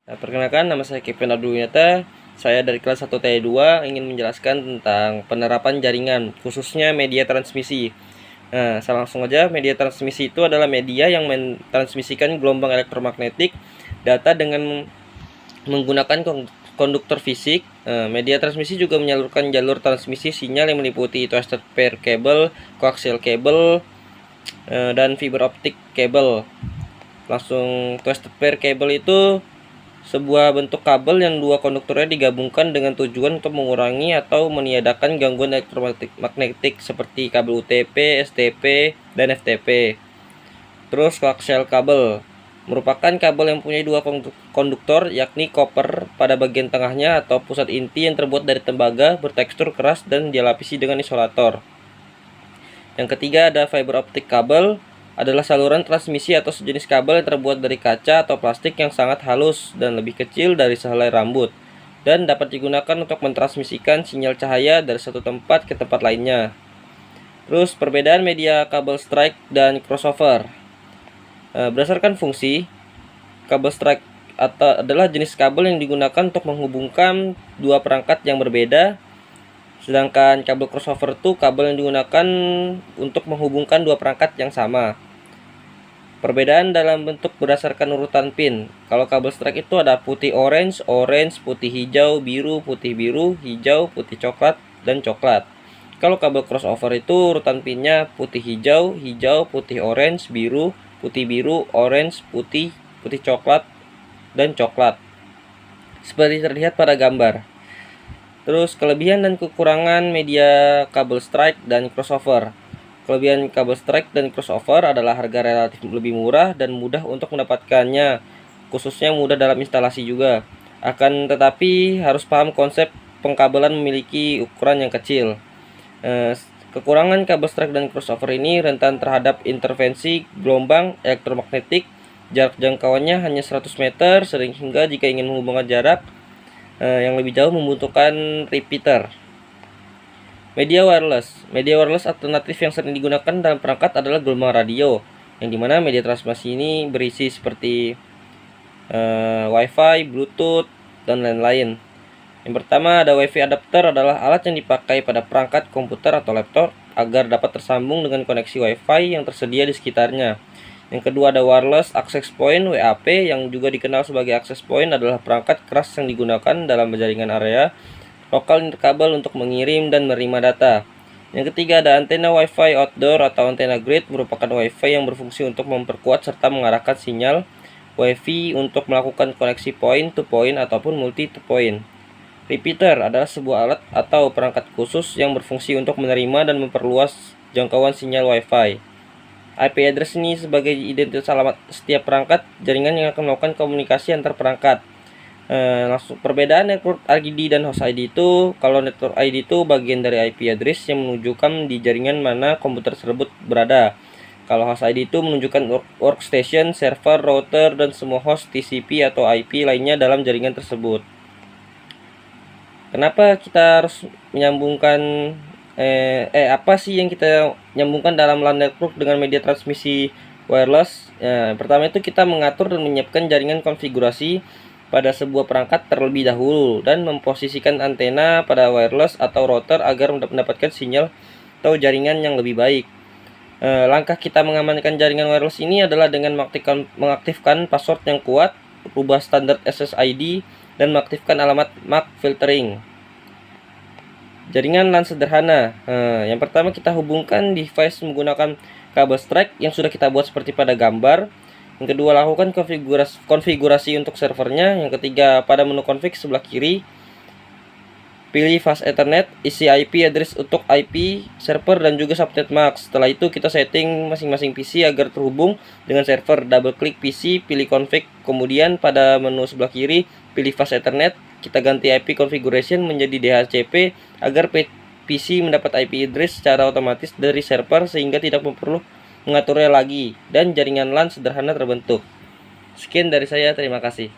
Nah, perkenalkan, nama saya Kevin Abdulwinata. Saya dari kelas 1 T2 ingin menjelaskan tentang penerapan jaringan, khususnya media transmisi. Nah, langsung aja, media transmisi itu adalah media yang mentransmisikan gelombang elektromagnetik data dengan menggunakan konduktor fisik. Media transmisi juga menyalurkan jalur transmisi sinyal yang meliputi twisted pair cable, coaxial cable, dan fiber optic cable. Langsung, twisted pair cable itu sebuah bentuk kabel yang dua konduktornya digabungkan dengan tujuan untuk mengurangi atau meniadakan gangguan elektromagnetik seperti kabel UTP, STP, dan FTP. Terus coaxial kabel merupakan kabel yang punya dua konduktor, yakni koper pada bagian tengahnya atau pusat inti yang terbuat dari tembaga bertekstur keras dan dilapisi dengan isolator. Yang ketiga ada fiber optic kabel, adalah saluran transmisi atau sejenis kabel yang terbuat dari kaca atau plastik yang sangat halus dan lebih kecil dari sehelai rambut, dan dapat digunakan untuk mentransmisikan sinyal cahaya dari satu tempat ke tempat lainnya. Terus perbedaan media kabel strike dan crossover. Berdasarkan fungsi, kabel strike adalah jenis kabel yang digunakan untuk menghubungkan dua perangkat yang berbeda. Sedangkan kabel crossover itu kabel yang digunakan untuk menghubungkan dua perangkat yang sama. Perbedaan dalam bentuk berdasarkan urutan pin. Kalau kabel strike itu ada putih orange, orange, putih hijau, biru, putih biru, hijau, putih coklat, dan coklat. Kalau kabel crossover itu urutan pinnya putih hijau, hijau, putih orange, biru, putih biru, orange, putih, putih coklat, dan coklat. Seperti terlihat pada gambar. Terus kelebihan dan kekurangan media kabel strike dan crossover. Kelebihan kabel strike dan crossover adalah harga relatif lebih murah dan mudah untuk mendapatkannya, khususnya mudah dalam instalasi juga. Akan tetapi harus paham konsep pengkabelan memiliki ukuran yang kecil. Kekurangan kabel strike dan crossover ini rentan terhadap intervensi gelombang elektromagnetik. Jarak jangkauannya hanya 100 meter, sehingga jika ingin menghubungkan jarak yang lebih jauh membutuhkan repeater. Media wireless alternatif yang sering digunakan dalam perangkat adalah gelombang radio, yang dimana media transmisi ini berisi seperti Wi-Fi, Bluetooth, dan lain-lain. Yang pertama ada Wi-Fi adapter, adalah alat yang dipakai pada perangkat komputer atau laptop agar dapat tersambung dengan koneksi Wi-Fi yang tersedia di sekitarnya. Yang kedua ada wireless access point (WAP), yang juga dikenal sebagai access point, adalah perangkat keras yang digunakan dalam jaringan area lokal nirkabel untuk mengirim dan menerima data. Yang ketiga ada antena Wi-Fi outdoor atau antena grid, merupakan Wi-Fi yang berfungsi untuk memperkuat serta mengarahkan sinyal Wi-Fi untuk melakukan koneksi point to point ataupun multi to point. Repeater adalah sebuah alat atau perangkat khusus yang berfungsi untuk menerima dan memperluas jangkauan sinyal Wi-Fi. IP address ini sebagai identitas alamat setiap perangkat jaringan yang akan melakukan komunikasi antar perangkat. Langsung perbedaan network ID dan host ID itu, kalau network ID itu bagian dari IP address yang menunjukkan di jaringan mana komputer tersebut berada. Kalau host ID itu menunjukkan workstation, server, router, dan semua host TCP atau IP lainnya dalam jaringan tersebut. Kenapa kita harus menyambungkan apa sih yang kita nyambungkan dalam LAN network dengan media transmisi wireless? Pertama itu kita mengatur dan menyiapkan jaringan konfigurasi pada sebuah perangkat terlebih dahulu dan memposisikan antena pada wireless atau router agar mendapatkan sinyal atau jaringan yang lebih baik. Langkah kita mengamankan jaringan wireless ini adalah dengan mengaktifkan password yang kuat, ubah standar SSID, dan mengaktifkan alamat MAC filtering. Jaringan LAN sederhana. Yang pertama kita hubungkan device menggunakan kabel strike yang sudah kita buat seperti pada gambar. Yang kedua, lakukan konfigurasi untuk servernya. Yang ketiga, pada menu config sebelah kiri pilih fast Ethernet, isi IP address untuk IP server dan juga subnet MAC. Setelah itu kita setting masing-masing PC agar terhubung dengan server. Double klik PC, pilih config, kemudian pada menu sebelah kiri pilih fast Ethernet. Kita ganti IP configuration menjadi DHCP agar PC mendapat IP address secara otomatis dari server sehingga tidak perlu mengaturnya lagi, dan jaringan LAN sederhana terbentuk. Sekian dari saya, terima kasih.